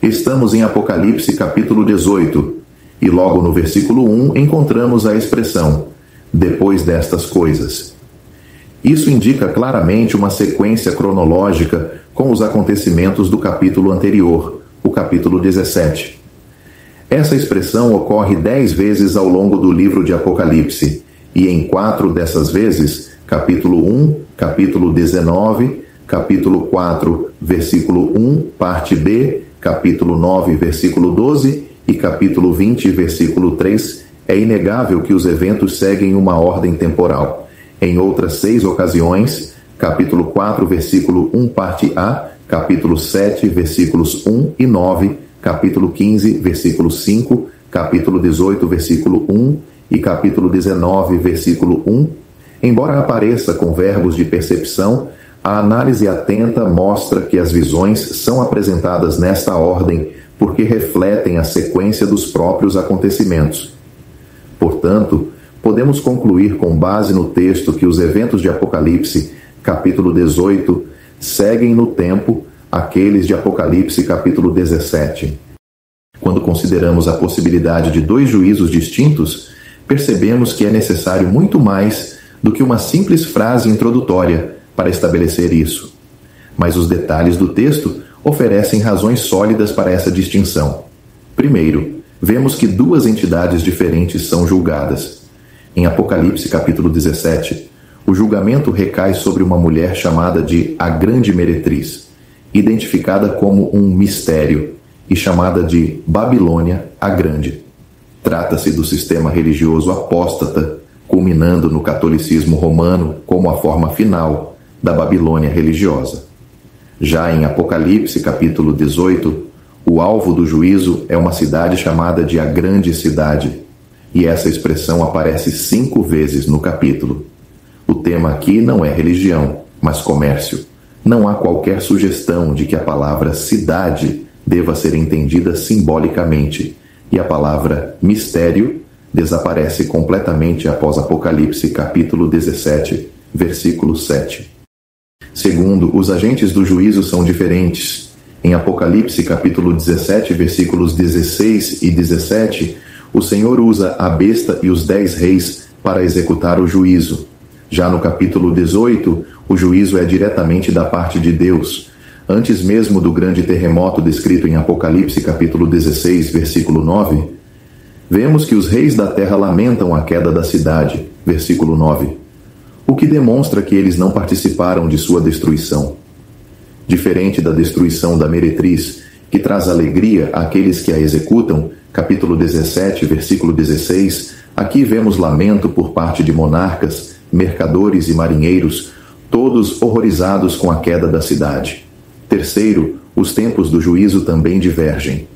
Estamos em Apocalipse capítulo 18, e logo no versículo 1 encontramos a expressão, depois destas coisas. Isso indica claramente uma sequência cronológica com os acontecimentos do capítulo anterior, o capítulo 17. Essa expressão ocorre 10 vezes ao longo do livro de Apocalipse, e em 4 dessas vezes, capítulo 1, capítulo 19, capítulo 4, versículo 1, parte B, capítulo 9, versículo 12 e capítulo 20, versículo 3, é inegável que os eventos seguem uma ordem temporal. Em outras 6 ocasiões, capítulo 4, versículo 1, parte A, capítulo 7, versículos 1 e 9, capítulo 15, versículo 5, capítulo 18, versículo 1 e capítulo 19, versículo 1, embora apareça com verbos de percepção, a análise atenta mostra que as visões são apresentadas nesta ordem porque refletem a sequência dos próprios acontecimentos. Portanto, podemos concluir com base no texto que os eventos de Apocalipse, capítulo 18, seguem no tempo aqueles de Apocalipse, capítulo 17. Quando consideramos a possibilidade de 2 juízos distintos, percebemos que é necessário muito mais do que uma simples frase introdutória para estabelecer isso. Mas os detalhes do texto oferecem razões sólidas para essa distinção. Primeiro, vemos que 2 entidades diferentes são julgadas. Em Apocalipse capítulo 17, o julgamento recai sobre uma mulher chamada de a Grande Meretriz, identificada como um mistério e chamada de Babilônia a Grande. Trata-se do sistema religioso apóstata, culminando no catolicismo romano como a forma final da Babilônia religiosa. Já em Apocalipse capítulo 18, o alvo do juízo é uma cidade chamada de a Grande Cidade, e essa expressão aparece 5 vezes no capítulo. O tema aqui não é religião, mas comércio. Não há qualquer sugestão de que a palavra cidade deva ser entendida simbolicamente, e a palavra mistério desaparece completamente após Apocalipse capítulo 17, versículo 7. Segundo, os agentes do juízo são diferentes. Em Apocalipse capítulo 17, versículos 16 e 17, o Senhor usa a besta e os 10 reis para executar o juízo. Já no capítulo 18, o juízo é diretamente da parte de Deus. Antes mesmo do grande terremoto descrito em Apocalipse capítulo 16, versículo 9, vemos que os reis da terra lamentam a queda da cidade, versículo 9, o que demonstra que eles não participaram de sua destruição. Diferente da destruição da meretriz, que traz alegria àqueles que a executam, capítulo 17, versículo 16, aqui vemos lamento por parte de monarcas, mercadores e marinheiros, todos horrorizados com a queda da cidade. Terceiro, os tempos do juízo também divergem.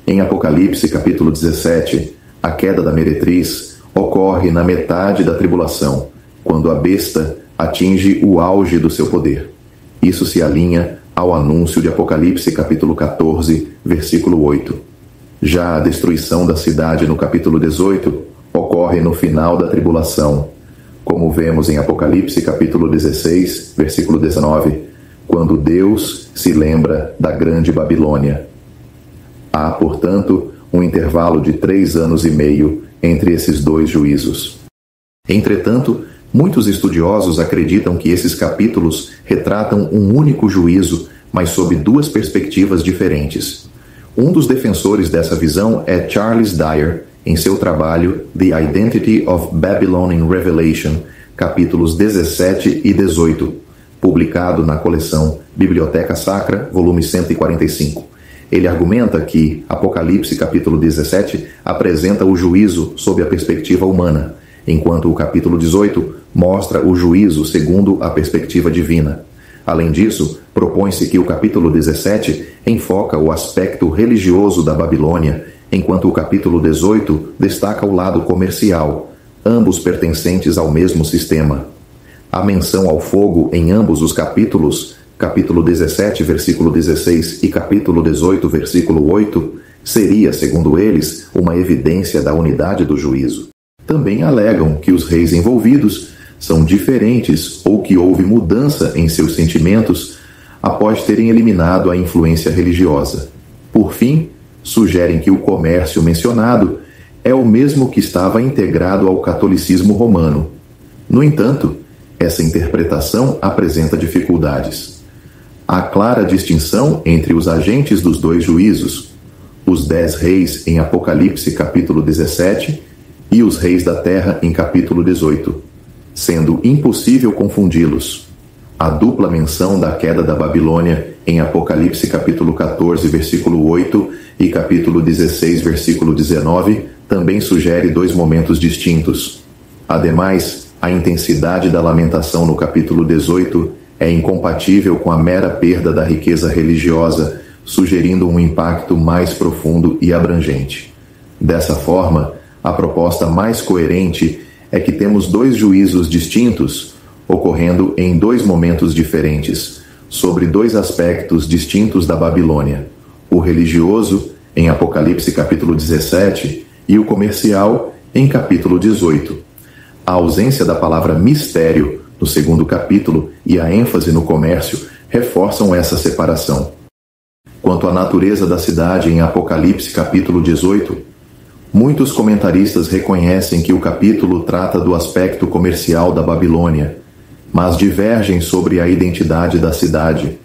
Em Apocalipse, capítulo 17, a queda da meretriz ocorre na metade da tribulação, quando a besta atinge o auge do seu poder. Isso se alinha ao anúncio de Apocalipse, capítulo 14, versículo 8. Já a destruição da cidade no capítulo 18 ocorre no final da tribulação, como vemos em Apocalipse, capítulo 16, versículo 19, quando Deus se lembra da grande Babilônia. Há, portanto, um intervalo de 3 anos e meio entre esses 2 juízos. Entretanto, muitos estudiosos acreditam que esses capítulos retratam um único juízo, mas sob 2 perspectivas diferentes. Um dos defensores dessa visão é Charles Dyer, em seu trabalho The Identity of Babylon in Revelation, capítulos 17 e 18, publicado na coleção Biblioteca Sacra, volume 145. Ele argumenta que Apocalipse capítulo 17 apresenta o juízo sob a perspectiva humana, enquanto o capítulo 18 mostra o juízo segundo a perspectiva divina. Além disso, propõe-se que o capítulo 17 enfoca o aspecto religioso da Babilônia, enquanto o capítulo 18 destaca o lado comercial, ambos pertencentes ao mesmo sistema. A menção ao fogo em ambos os capítulos, capítulo 17, versículo 16 e capítulo 18, versículo 8, seria, segundo eles, uma evidência da unidade do juízo. Também alegam que os reis envolvidos são diferentes ou que houve mudança em seus sentimentos após terem eliminado a influência religiosa. Por fim, sugerem que o comércio mencionado é o mesmo que estava integrado ao catolicismo romano. No entanto, essa interpretação apresenta dificuldades. Há clara distinção entre os agentes dos dois juízos, os 10 reis em Apocalipse capítulo 17 e os reis da terra em capítulo 18, sendo impossível confundi-los. A dupla menção da queda da Babilônia em Apocalipse capítulo 14, versículo 8 e capítulo 16, versículo 19, também sugere dois momentos distintos. Ademais, a intensidade da lamentação no capítulo 18 é incompatível com a mera perda da riqueza religiosa, sugerindo um impacto mais profundo e abrangente. Dessa forma, a proposta mais coerente é que temos dois juízos distintos, ocorrendo em dois momentos diferentes, sobre dois aspectos distintos da Babilônia: o religioso, em Apocalipse capítulo 17, e o comercial, em capítulo 18. A ausência da palavra mistério no segundo capítulo e a ênfase no comércio reforçam essa separação. Quanto à natureza da cidade em Apocalipse capítulo 18, muitos comentaristas reconhecem que o capítulo trata do aspecto comercial da Babilônia, mas divergem sobre a identidade da cidade.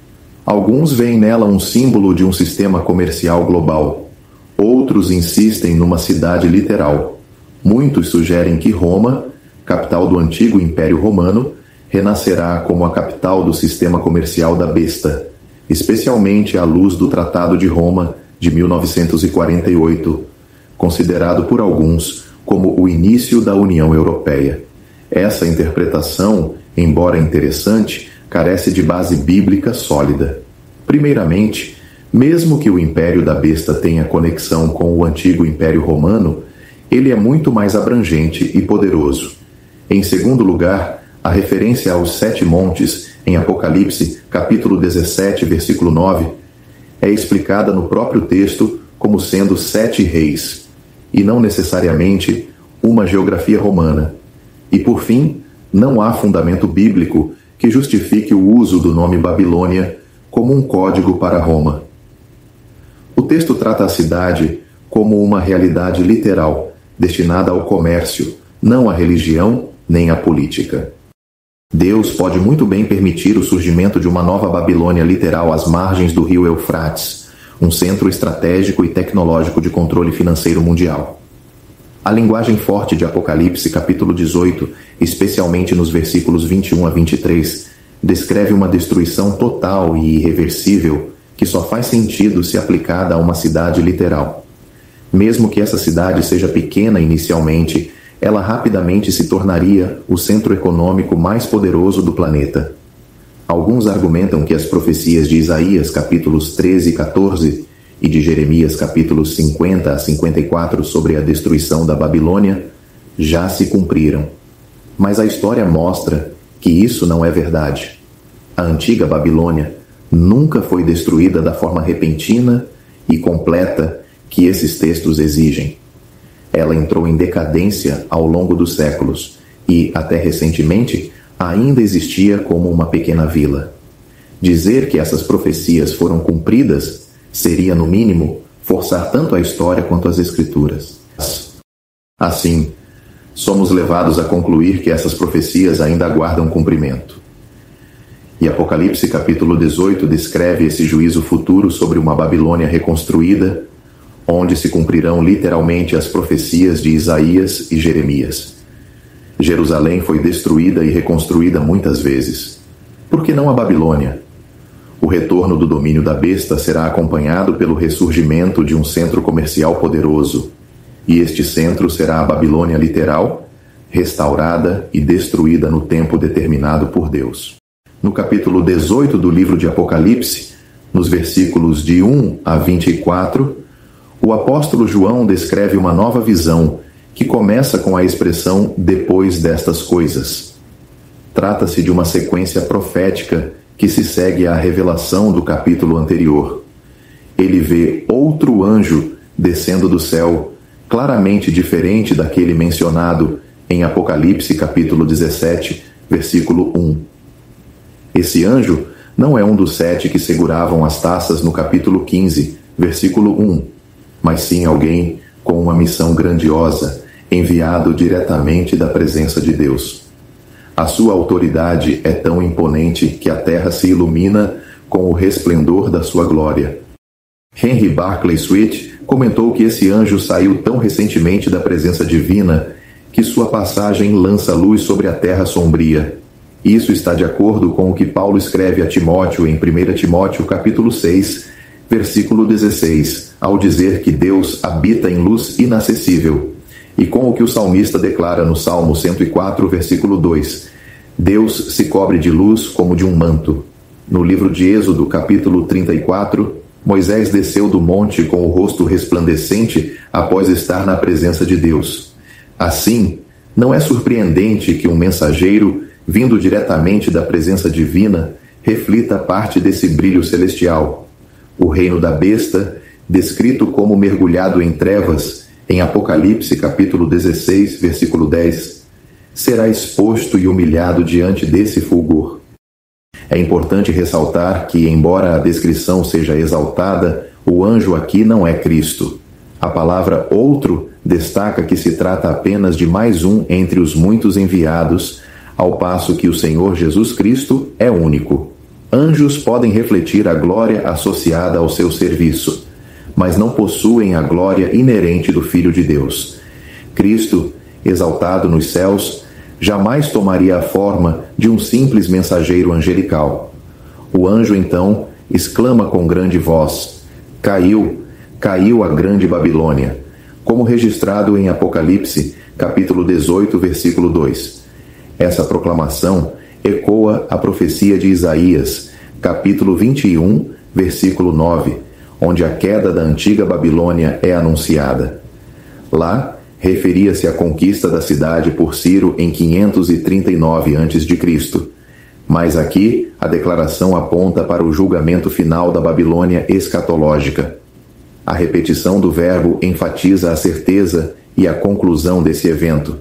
Alguns veem nela um símbolo de um sistema comercial global. Outros insistem numa cidade literal. Muitos sugerem que Roma, capital do antigo Império Romano, renascerá como a capital do sistema comercial da besta, especialmente à luz do Tratado de Roma de 1948, considerado por alguns como o início da União Europeia. Essa interpretação, embora interessante, carece de base bíblica sólida. Primeiramente, mesmo que o Império da Besta tenha conexão com o antigo Império Romano, ele é muito mais abrangente e poderoso. Em segundo lugar, a referência aos 7 montes em Apocalipse, capítulo 17, versículo 9, é explicada no próprio texto como sendo 7 reis, e não necessariamente uma geografia romana. E por fim, não há fundamento bíblico que justifique o uso do nome Babilônia como um código para Roma. O texto trata a cidade como uma realidade literal, destinada ao comércio, não à religião nem à política. Deus pode muito bem permitir o surgimento de uma nova Babilônia literal às margens do rio Eufrates, um centro estratégico e tecnológico de controle financeiro mundial. A linguagem forte de Apocalipse, capítulo 18, especialmente nos versículos 21 a 23, descreve uma destruição total e irreversível que só faz sentido se aplicada a uma cidade literal. Mesmo que essa cidade seja pequena inicialmente, ela rapidamente se tornaria o centro econômico mais poderoso do planeta. Alguns argumentam que as profecias de Isaías, capítulos 13 e 14, e de Jeremias, capítulos 50 a 54, sobre a destruição da Babilônia, já se cumpriram. Mas a história mostra que isso não é verdade. A antiga Babilônia nunca foi destruída da forma repentina e completa que esses textos exigem. Ela entrou em decadência ao longo dos séculos e, até recentemente, ainda existia como uma pequena vila. Dizer que essas profecias foram cumpridas seria, no mínimo, forçar tanto a história quanto as Escrituras. Assim, somos levados a concluir que essas profecias ainda aguardam cumprimento. E Apocalipse capítulo 18 descreve esse juízo futuro sobre uma Babilônia reconstruída, onde se cumprirão literalmente as profecias de Isaías e Jeremias. Jerusalém foi destruída e reconstruída muitas vezes. Por que não a Babilônia? O retorno do domínio da besta será acompanhado pelo ressurgimento de um centro comercial poderoso, e este centro será a Babilônia literal, restaurada e destruída no tempo determinado por Deus. No capítulo 18 do livro de Apocalipse, nos versículos de 1 a 24, o apóstolo João descreve uma nova visão que começa com a expressão "depois destas coisas". Trata-se de uma sequência profética que se segue à revelação do capítulo anterior. Ele vê outro anjo descendo do céu, claramente diferente daquele mencionado em Apocalipse capítulo 17, versículo 1. Esse anjo não é um dos 7 que seguravam as taças no capítulo 15, Versículo 1. Mas sim alguém com uma missão grandiosa, enviado diretamente da presença de Deus. A sua autoridade é tão imponente que a terra se ilumina com o resplendor da sua glória. Henry Barclay Swett comentou que esse anjo saiu tão recentemente da presença divina que sua passagem lança luz sobre a terra sombria. Isso está de acordo com o que Paulo escreve a Timóteo em 1 Timóteo capítulo 6, versículo 16, ao dizer que Deus habita em luz inacessível, e com o que o salmista declara no Salmo 104, versículo 2, Deus se cobre de luz como de um manto. No livro de Êxodo, capítulo 34, Moisés desceu do monte com o rosto resplandecente após estar na presença de Deus. Assim, não é surpreendente que um mensageiro, vindo diretamente da presença divina, reflita parte desse brilho celestial. O reino da besta, descrito como mergulhado em trevas, em Apocalipse capítulo 16, versículo 10, será exposto e humilhado diante desse fulgor. É importante ressaltar que, embora a descrição seja exaltada, o anjo aqui não é Cristo. A palavra outro destaca que se trata apenas de mais um entre os muitos enviados, ao passo que o Senhor Jesus Cristo é único. Anjos podem refletir a glória associada ao seu serviço, mas não possuem a glória inerente do Filho de Deus. Cristo, exaltado nos céus, jamais tomaria a forma de um simples mensageiro angelical. O anjo, então, exclama com grande voz: Caiu, caiu a grande Babilônia, como registrado em Apocalipse, capítulo 18, versículo 2. Essa proclamação ecoa a profecia de Isaías, capítulo 21, versículo 9, onde a queda da antiga Babilônia é anunciada. Lá, referia-se à conquista da cidade por Ciro em 539 a.C., mas aqui a declaração aponta para o julgamento final da Babilônia escatológica. A repetição do verbo enfatiza a certeza e a conclusão desse evento.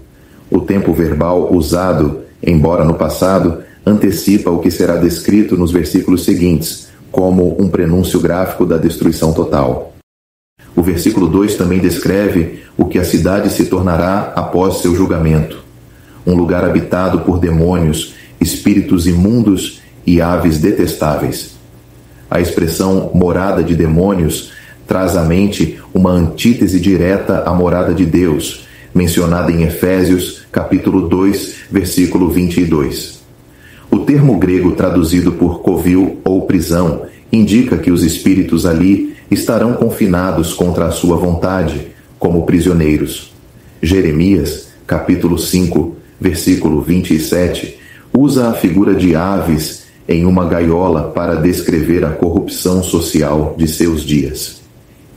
O tempo verbal usado, embora no passado, antecipa o que será descrito nos versículos seguintes, como um prenúncio gráfico da destruição total. O versículo 2 também descreve o que a cidade se tornará após seu julgamento. Um lugar habitado por demônios, espíritos imundos e aves detestáveis. A expressão morada de demônios traz à mente uma antítese direta à morada de Deus, mencionada em Efésios, capítulo 2, versículo 22. O termo grego traduzido por covil ou prisão indica que os espíritos ali estarão confinados contra a sua vontade, como prisioneiros. Jeremias, capítulo 5, versículo 27, usa a figura de aves em uma gaiola para descrever a corrupção social de seus dias.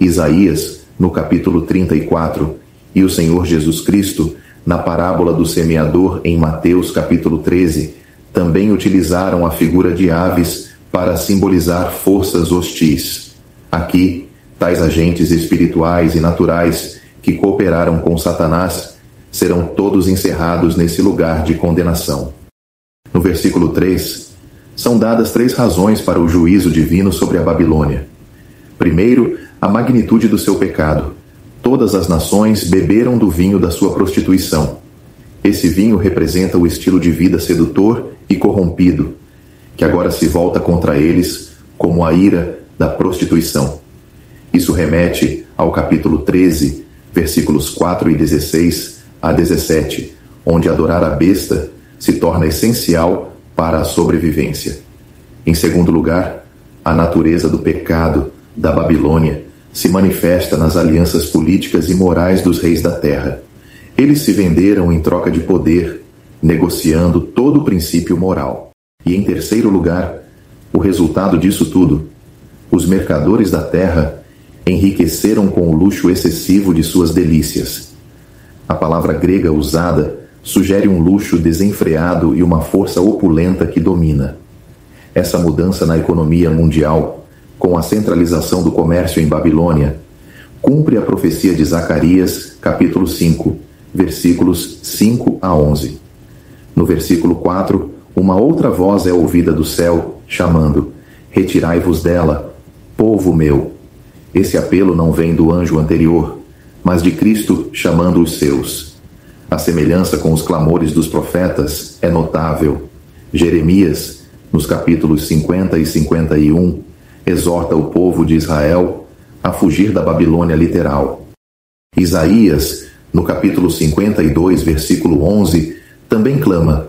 Isaías, no capítulo 34, e o Senhor Jesus Cristo, na parábola do semeador em Mateus, capítulo 13, também utilizaram a figura de aves para simbolizar forças hostis. Aqui, tais agentes espirituais e naturais que cooperaram com Satanás serão todos encerrados nesse lugar de condenação. No versículo 3, são dadas 3 razões para o juízo divino sobre a Babilônia. Primeiro, a magnitude do seu pecado. Todas as nações beberam do vinho da sua prostituição. Esse vinho representa o estilo de vida sedutor e corrompido, que agora se volta contra eles como a ira da prostituição. Isso remete ao capítulo 13, versículos 4 e 16 a 17, onde adorar a besta se torna essencial para a sobrevivência. Em segundo lugar, a natureza do pecado da Babilônia se manifesta nas alianças políticas e morais dos reis da terra. Eles se venderam em troca de poder, negociando todo o princípio moral. E em terceiro lugar, o resultado disso tudo: os mercadores da terra enriqueceram com o luxo excessivo de suas delícias. A palavra grega usada sugere um luxo desenfreado e uma força opulenta que domina. Essa mudança na economia mundial, com a centralização do comércio em Babilônia, cumpre a profecia de Zacarias, capítulo 5, versículos 5 a 11. No versículo 4, uma outra voz é ouvida do céu, chamando: Retirai-vos dela, povo meu. Esse apelo não vem do anjo anterior, mas de Cristo chamando os seus. A semelhança com os clamores dos profetas é notável. Jeremias, nos capítulos 50 e 51, exorta o povo de Israel a fugir da Babilônia literal. Isaías, no capítulo 52, versículo 11, também clama: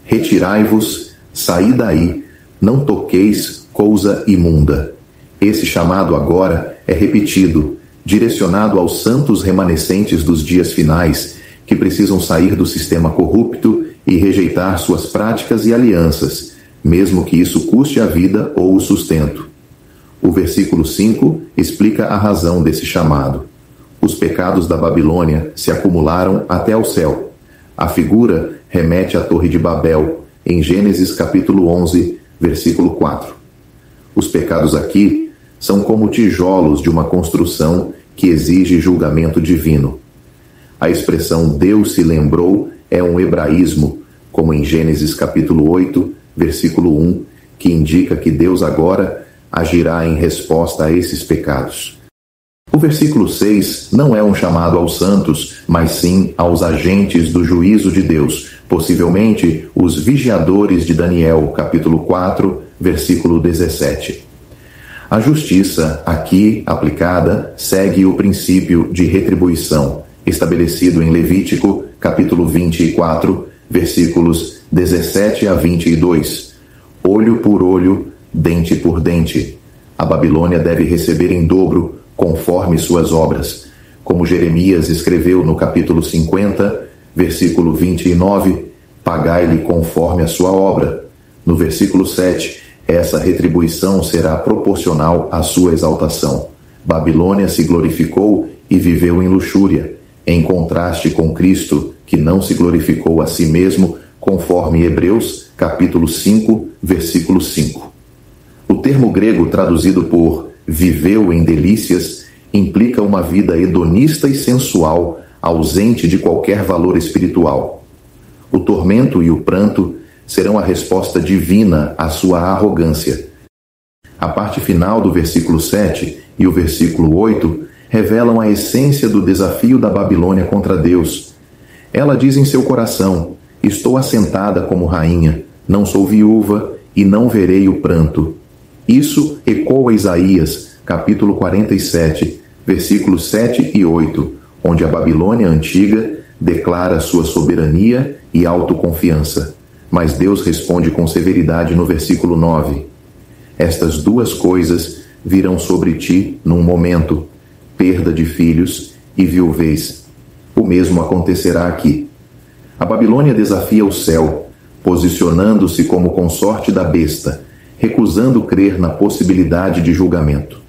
retirai-vos, saí daí, não toqueis coisa imunda. Esse chamado agora é repetido, direcionado aos santos remanescentes dos dias finais, que precisam sair do sistema corrupto e rejeitar suas práticas e alianças, mesmo que isso custe a vida ou o sustento. O versículo 5 explica a razão desse chamado. Os pecados da Babilônia se acumularam até ao céu. A figura remete à Torre de Babel, em Gênesis capítulo 11, versículo 4. Os pecados aqui são como tijolos de uma construção que exige julgamento divino. A expressão Deus se lembrou é um hebraísmo, como em Gênesis capítulo 8, versículo 1, que indica que Deus agora agirá em resposta a esses pecados. O versículo 6 não é um chamado aos santos, mas sim aos agentes do juízo de Deus, possivelmente os vigiadores de Daniel, capítulo 4, versículo 17. A justiça, aqui aplicada, segue o princípio de retribuição, estabelecido em Levítico, capítulo 24, versículos 17 a 22. Olho por olho, dente por dente. A Babilônia deve receber em dobro, conforme suas obras. Como Jeremias escreveu no capítulo 50, versículo 29, pagai-lhe conforme a sua obra. No versículo 7, essa retribuição será proporcional à sua exaltação. Babilônia se glorificou e viveu em luxúria, em contraste com Cristo, que não se glorificou a si mesmo, conforme Hebreus, capítulo 5, versículo 5. O termo grego traduzido por viveu em delícias implica uma vida hedonista e sensual, ausente de qualquer valor espiritual. O tormento e o pranto serão a resposta divina à sua arrogância. A parte final do versículo 7 e o versículo 8 revelam a essência do desafio da Babilônia contra Deus. Ela diz em seu coração: estou assentada como rainha, não sou viúva e não verei o pranto. Isso ecoa Isaías, capítulo 47, versículos 7 e 8, onde a Babilônia antiga declara sua soberania e autoconfiança. Mas Deus responde com severidade no versículo 9. Estas duas coisas virão sobre ti num momento: perda de filhos e viuvez. O mesmo acontecerá aqui. A Babilônia desafia o céu, posicionando-se como consorte da besta, recusando crer na possibilidade de julgamento.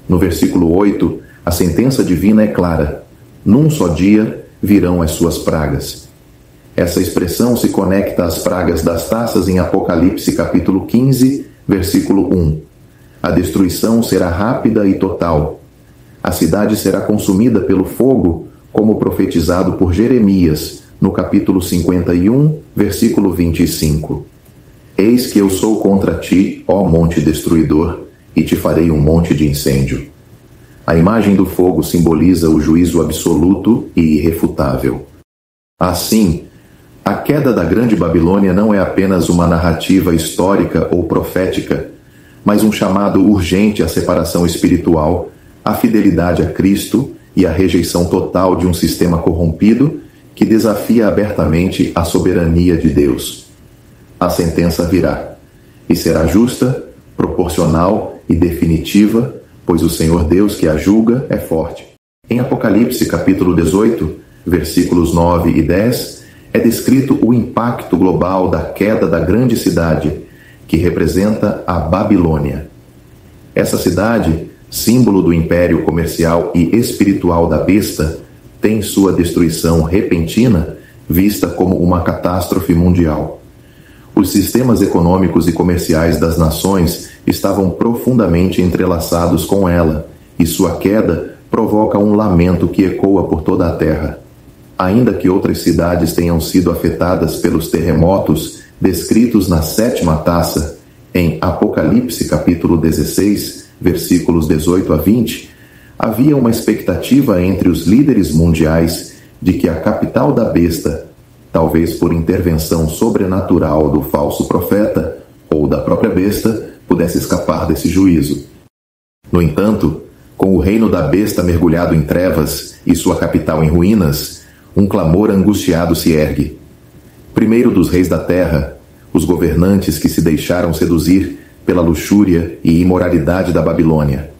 No versículo 8, a sentença divina é clara: num só dia virão as suas pragas. Essa expressão se conecta às pragas das taças em Apocalipse capítulo 15, versículo 1. A destruição será rápida e total. A cidade será consumida pelo fogo, como profetizado por Jeremias, no capítulo 51, versículo 25. Eis que eu sou contra ti, ó monte destruidor, e te farei um monte de incêndio. A imagem do fogo simboliza o juízo absoluto e irrefutável. Assim, a queda da Grande Babilônia não é apenas uma narrativa histórica ou profética, mas um chamado urgente à separação espiritual, à fidelidade a Cristo e à rejeição total de um sistema corrompido que desafia abertamente a soberania de Deus. A sentença virá, e será justa, proporcional e definitiva, pois o Senhor Deus que a julga é forte. Em Apocalipse capítulo 18, versículos 9 e 10, é descrito o impacto global da queda da grande cidade, que representa a Babilônia. Essa cidade, símbolo do império comercial e espiritual da besta, tem sua destruição repentina vista como uma catástrofe mundial. Os sistemas econômicos e comerciais das nações estavam profundamente entrelaçados com ela, e sua queda provoca um lamento que ecoa por toda a terra. Ainda que outras cidades tenham sido afetadas pelos terremotos descritos na 7ª taça, em Apocalipse capítulo 16, versículos 18 a 20, havia uma expectativa entre os líderes mundiais de que a capital da besta, talvez por intervenção sobrenatural do falso profeta ou da própria besta, pudesse escapar desse juízo. No entanto, com o reino da besta mergulhado em trevas e sua capital em ruínas, um clamor angustiado se ergue. Primeiro dos reis da terra, os governantes que se deixaram seduzir pela luxúria e imoralidade da Babilônia.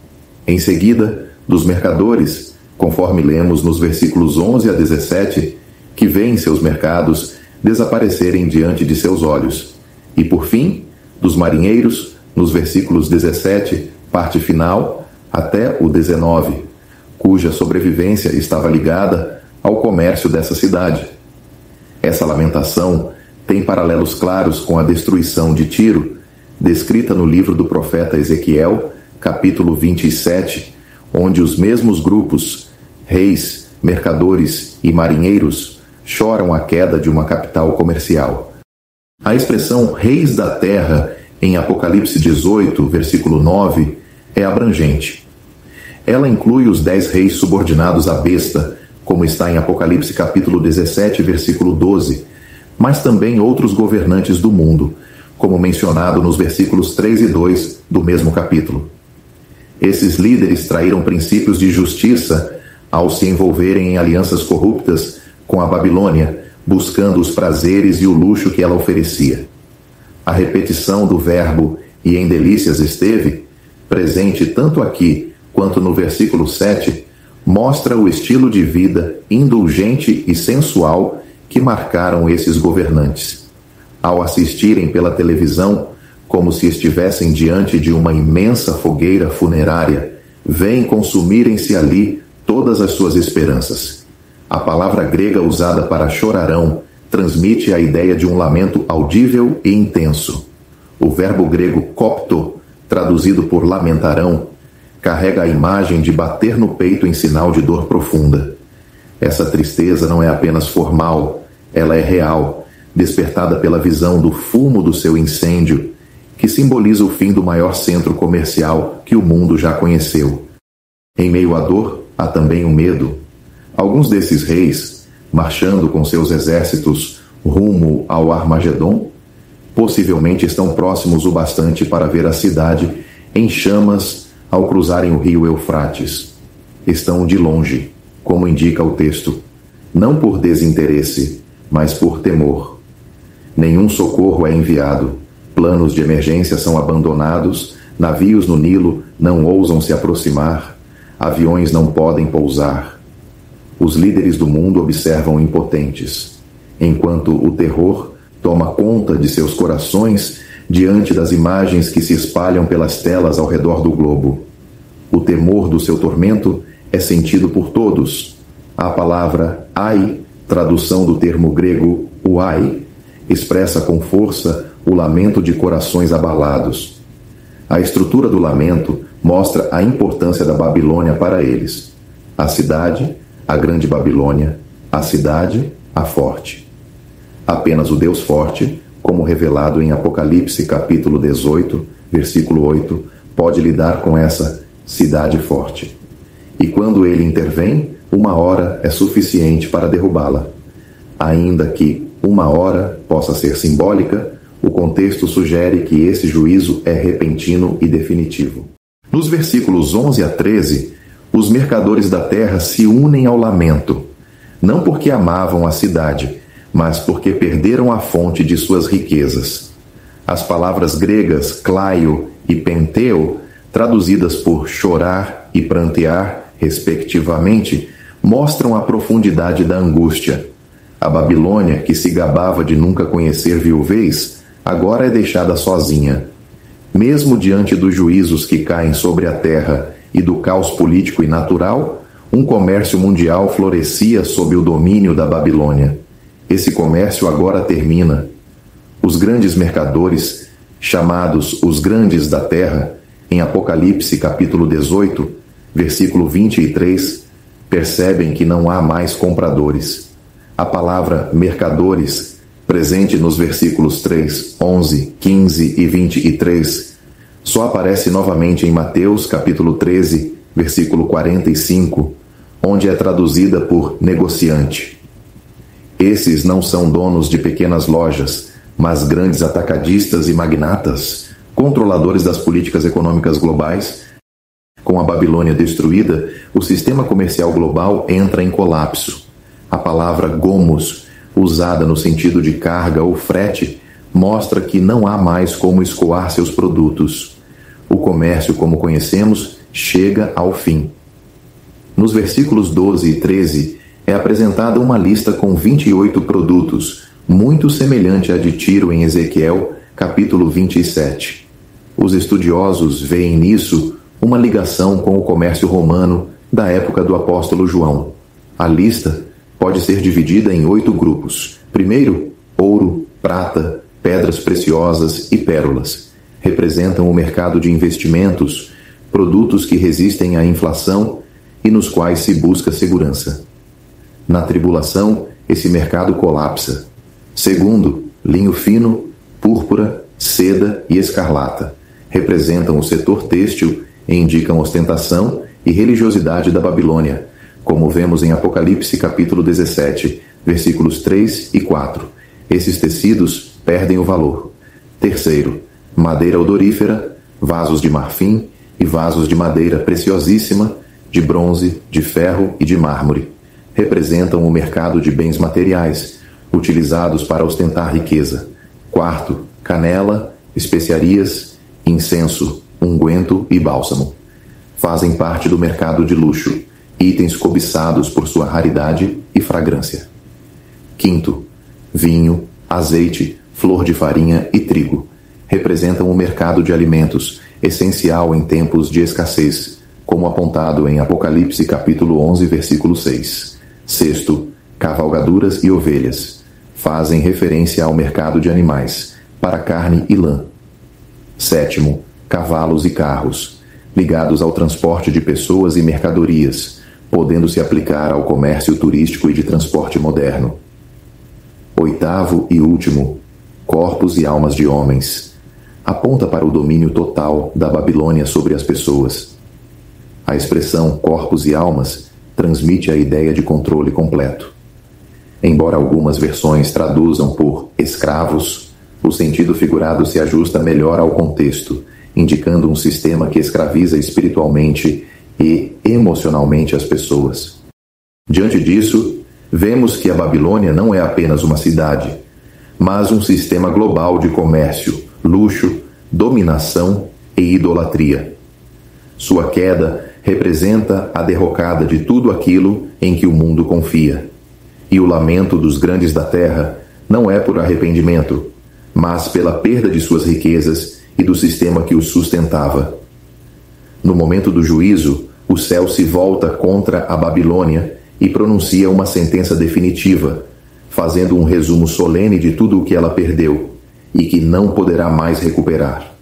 Em seguida, dos mercadores, conforme lemos nos versículos 11 a 17, que veem seus mercados desaparecerem diante de seus olhos. E por fim, dos marinheiros, nos versículos 17, parte final, até o 19, cuja sobrevivência estava ligada ao comércio dessa cidade. Essa lamentação tem paralelos claros com a destruição de Tiro, descrita no livro do profeta Ezequiel, capítulo 27, onde os mesmos grupos, reis, mercadores e marinheiros, choram a queda de uma capital comercial. A expressão reis da terra em Apocalipse 18, versículo 9, é abrangente. Ela inclui os 10 reis subordinados à besta, como está em Apocalipse capítulo 17, versículo 12, mas também outros governantes do mundo, como mencionado nos versículos 3 e 2 do mesmo capítulo. Esses líderes traíram princípios de justiça ao se envolverem em alianças corruptas com a Babilônia, buscando os prazeres e o luxo que ela oferecia. A repetição do verbo "e em delícias esteve", presente tanto aqui quanto no versículo 7, mostra o estilo de vida indulgente e sensual que marcaram esses governantes. Ao assistirem pela televisão, como se estivessem diante de uma imensa fogueira funerária, veem consumirem-se ali todas as suas esperanças. A palavra grega usada para chorarão transmite a ideia de um lamento audível e intenso. O verbo grego kopto, traduzido por lamentarão, carrega a imagem de bater no peito em sinal de dor profunda. Essa tristeza não é apenas formal, ela é real, despertada pela visão do fumo do seu incêndio, que simboliza o fim do maior centro comercial que o mundo já conheceu. Em meio à dor, há também o medo. Alguns desses reis, marchando com seus exércitos rumo ao Armagedon, possivelmente estão próximos o bastante para ver a cidade em chamas ao cruzarem o rio Eufrates. Estão de longe, como indica o texto, não por desinteresse, mas por temor. Nenhum socorro é enviado. Planos de emergência são abandonados, navios no Nilo não ousam se aproximar, aviões não podem pousar. Os líderes do mundo observam impotentes, enquanto o terror toma conta de seus corações diante das imagens que se espalham pelas telas ao redor do globo. O temor do seu tormento é sentido por todos. A palavra ai, tradução do termo grego uai, expressa com força o lamento de corações abalados. A estrutura do lamento mostra a importância da Babilônia para eles. A cidade, a grande Babilônia, a cidade, a forte. Apenas o Deus forte, como revelado em Apocalipse capítulo 18, versículo 8, pode lidar com essa cidade forte. E quando ele intervém, 1 hora é suficiente para derrubá-la. Ainda que 1 hora possa ser simbólica, o contexto sugere que esse juízo é repentino e definitivo. Nos versículos 11 a 13, os mercadores da terra se unem ao lamento, não porque amavam a cidade, mas porque perderam a fonte de suas riquezas. As palavras gregas klaio e penteo, traduzidas por chorar e prantear, respectivamente, mostram a profundidade da angústia. A Babilônia, que se gabava de nunca conhecer viuvez, agora é deixada sozinha. Mesmo diante dos juízos que caem sobre a terra e do caos político e natural, um comércio mundial florescia sob o domínio da Babilônia. Esse comércio agora termina. Os grandes mercadores, chamados os grandes da terra, em Apocalipse capítulo 18, versículo 23, percebem que não há mais compradores. A palavra mercadores, presente nos versículos 3, 11, 15 e 23, só aparece novamente em Mateus capítulo 13, versículo 45, onde é traduzida por negociante. Esses não são donos de pequenas lojas, mas grandes atacadistas e magnatas, controladores das políticas econômicas globais. Com a Babilônia destruída, o sistema comercial global entra em colapso. A palavra gomos, usada no sentido de carga ou frete, mostra que não há mais como escoar seus produtos. O comércio, como conhecemos, chega ao fim. Nos versículos 12 e 13, é apresentada uma lista com 28 produtos, muito semelhante à de Tiro em Ezequiel, capítulo 27. Os estudiosos veem nisso uma ligação com o comércio romano da época do apóstolo João. A lista pode ser dividida em 8 grupos. Primeiro, ouro, prata, pedras preciosas e pérolas. Representam o mercado de investimentos, produtos que resistem à inflação e nos quais se busca segurança. Na tribulação, esse mercado colapsa. Segundo, linho fino, púrpura, seda e escarlata. Representam o setor têxtil e indicam ostentação e religiosidade da Babilônia, como vemos em Apocalipse capítulo 17, versículos 3 e 4. Esses tecidos perdem o valor. Terceiro, madeira odorífera, vasos de marfim e vasos de madeira preciosíssima, de bronze, de ferro e de mármore. Representam o mercado de bens materiais, utilizados para ostentar riqueza. Quarto, canela, especiarias, incenso, unguento e bálsamo. Fazem parte do mercado de luxo, itens cobiçados por sua raridade e fragrância. Quinto, vinho, azeite, flor de farinha e trigo. Representam o mercado de alimentos, essencial em tempos de escassez, como apontado em Apocalipse capítulo 11, versículo 6. Sexto, cavalgaduras e ovelhas. Fazem referência ao mercado de animais, para carne e lã. Sétimo, cavalos e carros, ligados ao transporte de pessoas e mercadorias, podendo se aplicar ao comércio turístico e de transporte moderno. Oitavo e último, corpos e almas de homens. Aponta para o domínio total da Babilônia sobre as pessoas. A expressão corpos e almas transmite a ideia de controle completo. Embora algumas versões traduzam por escravos, o sentido figurado se ajusta melhor ao contexto, indicando um sistema que escraviza espiritualmente e emocionalmente as pessoas. Diante disso, vemos que a Babilônia não é apenas uma cidade, mas um sistema global de comércio, luxo, dominação e idolatria. Sua queda representa a derrocada de tudo aquilo em que o mundo confia. E o lamento dos grandes da terra não é por arrependimento, mas pela perda de suas riquezas e do sistema que os sustentava. No momento do juízo, o céu se volta contra a Babilônia e pronuncia uma sentença definitiva, fazendo um resumo solene de tudo o que ela perdeu e que não poderá mais recuperar.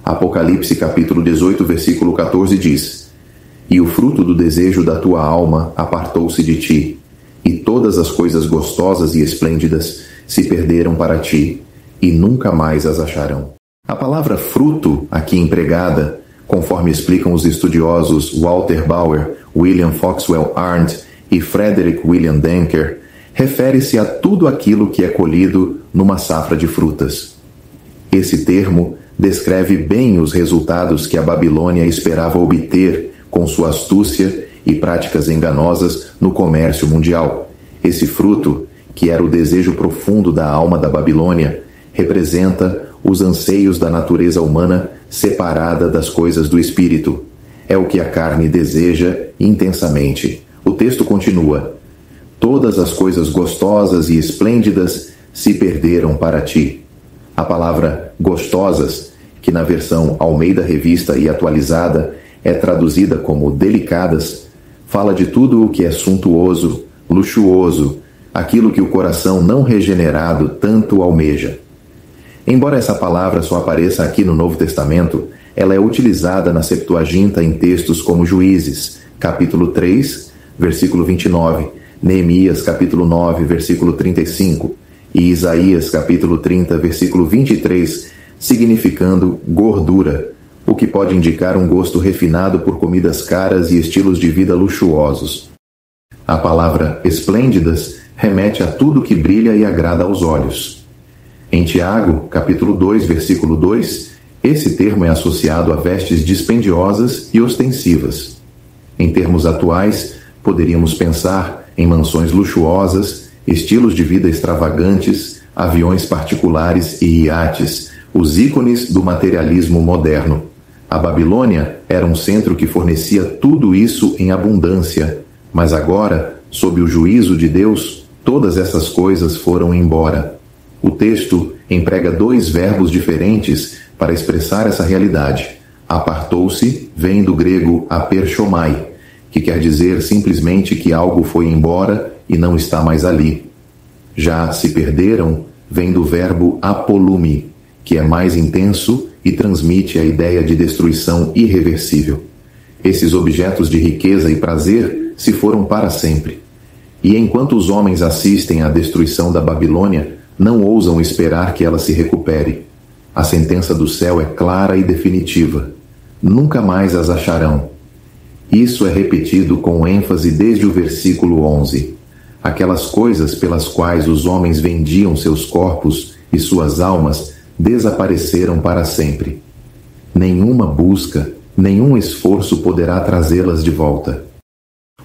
Apocalipse capítulo 18, versículo 14 diz: E o fruto do desejo da tua alma apartou-se de ti, e todas as coisas gostosas e esplêndidas se perderam para ti, e nunca mais as acharão. A palavra fruto, aqui empregada, conforme explicam os estudiosos Walter Bauer, William Foxwell Arndt e Frederick William Denker, refere-se a tudo aquilo que é colhido numa safra de frutas. Esse termo descreve bem os resultados que a Babilônia esperava obter com sua astúcia e práticas enganosas no comércio mundial. Esse fruto, que era o desejo profundo da alma da Babilônia, representa os anseios da natureza humana separada das coisas do espírito. É o que a carne deseja intensamente. O texto continua: Todas as coisas gostosas e esplêndidas se perderam para ti. A palavra gostosas, que na versão Almeida Revista e Atualizada é traduzida como delicadas, fala de tudo o que é suntuoso, luxuoso, aquilo que o coração não regenerado tanto almeja. Embora essa palavra só apareça aqui no Novo Testamento, ela é utilizada na Septuaginta em textos como Juízes, capítulo 3, versículo 29, Neemias, capítulo 9, versículo 35, e Isaías, capítulo 30, versículo 23, significando gordura, o que pode indicar um gosto refinado por comidas caras e estilos de vida luxuosos. A palavra esplêndidas remete a tudo que brilha e agrada aos olhos. Em Tiago, capítulo 2, versículo 2, esse termo é associado a vestes dispendiosas e ostensivas. Em termos atuais, poderíamos pensar em mansões luxuosas, estilos de vida extravagantes, aviões particulares e iates, os ícones do materialismo moderno. A Babilônia era um centro que fornecia tudo isso em abundância, mas agora, sob o juízo de Deus, todas essas coisas foram embora. O texto emprega dois verbos diferentes para expressar essa realidade. Apartou-se vem do grego aperchomai, que quer dizer simplesmente que algo foi embora e não está mais ali. Já se perderam vem do verbo apolume, que é mais intenso e transmite a ideia de destruição irreversível. Esses objetos de riqueza e prazer se foram para sempre. E enquanto os homens assistem à destruição da Babilônia, não ousam esperar que ela se recupere. A sentença do céu é clara e definitiva. Nunca mais as acharão. Isso é repetido com ênfase desde o versículo 11. Aquelas coisas pelas quais os homens vendiam seus corpos e suas almas desapareceram para sempre. Nenhuma busca, nenhum esforço poderá trazê-las de volta.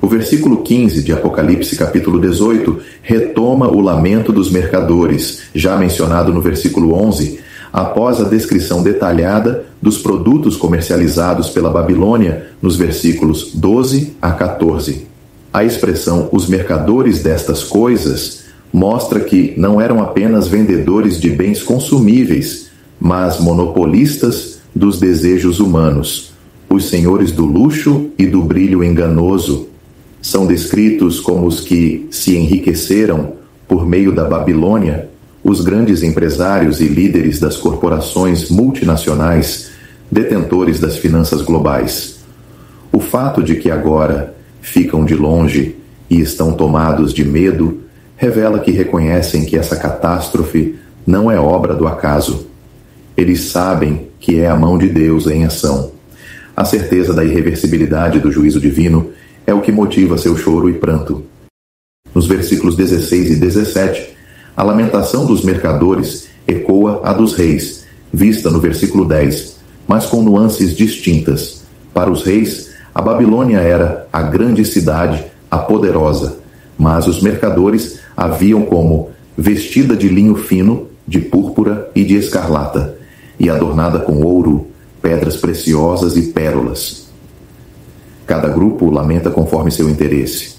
O versículo 15 de Apocalipse capítulo 18 retoma o lamento dos mercadores, já mencionado no versículo 11, após a descrição detalhada dos produtos comercializados pela Babilônia nos versículos 12 a 14. A expressão "os mercadores destas coisas" mostra que não eram apenas vendedores de bens consumíveis, mas monopolistas dos desejos humanos, os senhores do luxo e do brilho enganoso. São descritos como os que se enriqueceram por meio da Babilônia, os grandes empresários e líderes das corporações multinacionais, detentores das finanças globais. O fato de que agora ficam de longe e estão tomados de medo revela que reconhecem que essa catástrofe não é obra do acaso. Eles sabem que é a mão de Deus em ação. A certeza da irreversibilidade do juízo divino é o que motiva seu choro e pranto. Nos versículos 16 e 17, a lamentação dos mercadores ecoa a dos reis, vista no versículo 10, mas com nuances distintas. Para os reis, a Babilônia era a grande cidade, a poderosa, mas os mercadores a viam como vestida de linho fino, de púrpura e de escarlata, e adornada com ouro, pedras preciosas e pérolas. Cada grupo lamenta conforme seu interesse.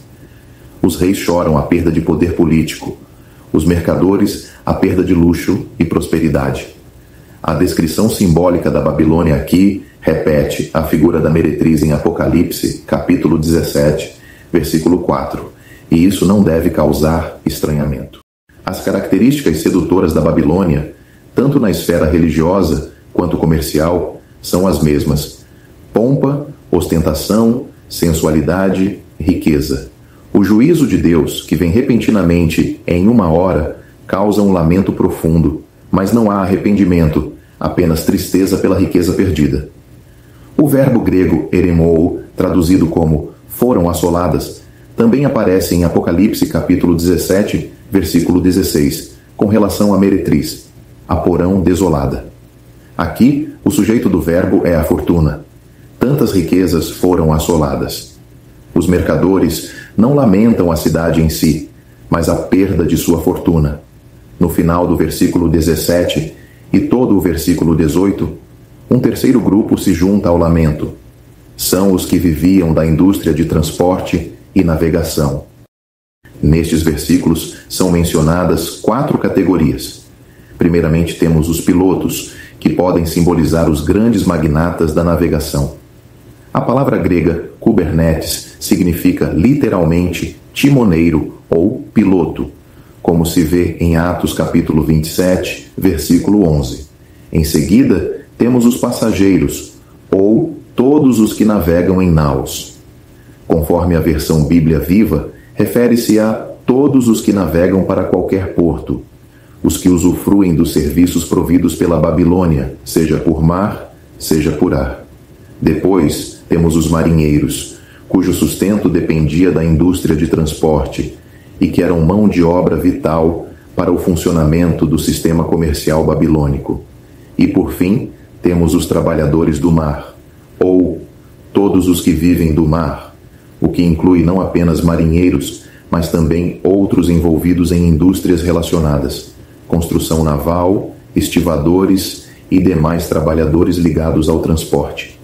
Os reis choram a perda de poder político, os mercadores a perda de luxo e prosperidade. A descrição simbólica da Babilônia aqui repete a figura da meretriz em Apocalipse, capítulo 17, versículo 4, e isso não deve causar estranhamento. As características sedutoras da Babilônia, tanto na esfera religiosa quanto comercial, são as mesmas: pompa, ostentação, sensualidade, riqueza. O juízo de Deus, que vem repentinamente em uma hora, causa um lamento profundo, mas não há arrependimento, apenas tristeza pela riqueza perdida. O verbo grego eremou, traduzido como foram assoladas, também aparece em Apocalipse capítulo 17, versículo 16, com relação à meretriz, a porão desolada. Aqui, o sujeito do verbo é a fortuna. Tantas riquezas foram assoladas. Os mercadores não lamentam a cidade em si, mas a perda de sua fortuna. No final do versículo 17 e todo o versículo 18, um terceiro grupo se junta ao lamento. São os que viviam da indústria de transporte e navegação. Nestes versículos são mencionadas 4 categorias. Primeiramente temos os pilotos, que podem simbolizar os grandes magnatas da navegação. A palavra grega kubernetes significa literalmente timoneiro ou piloto, como se vê em Atos capítulo 27, versículo 11. Em seguida, temos os passageiros, ou todos os que navegam em naus. Conforme a versão Bíblia Viva, refere-se a todos os que navegam para qualquer porto, os que usufruem dos serviços providos pela Babilônia, seja por mar, seja por ar. Depois, temos os marinheiros, cujo sustento dependia da indústria de transporte e que eram mão de obra vital para o funcionamento do sistema comercial babilônico. E, por fim, temos os trabalhadores do mar, ou todos os que vivem do mar, o que inclui não apenas marinheiros, mas também outros envolvidos em indústrias relacionadas, construção naval, estivadores e demais trabalhadores ligados ao transporte.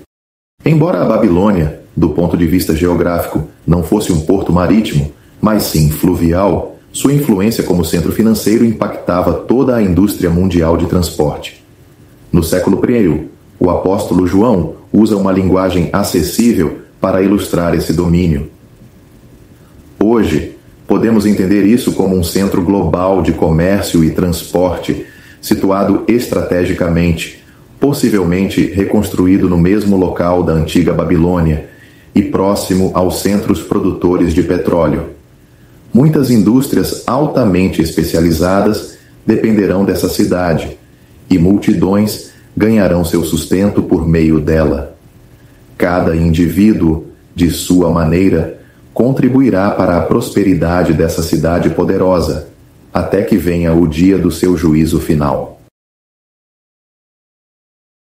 Embora a Babilônia, do ponto de vista geográfico, não fosse um porto marítimo, mas sim fluvial, sua influência como centro financeiro impactava toda a indústria mundial de transporte. No século I, o apóstolo João usa uma linguagem acessível para ilustrar esse domínio. Hoje, podemos entender isso como um centro global de comércio e transporte, situado estrategicamente, possivelmente reconstruído no mesmo local da antiga Babilônia e próximo aos centros produtores de petróleo. Muitas indústrias altamente especializadas dependerão dessa cidade, e multidões ganharão seu sustento por meio dela. Cada indivíduo, de sua maneira, contribuirá para a prosperidade dessa cidade poderosa, até que venha o dia do seu juízo final.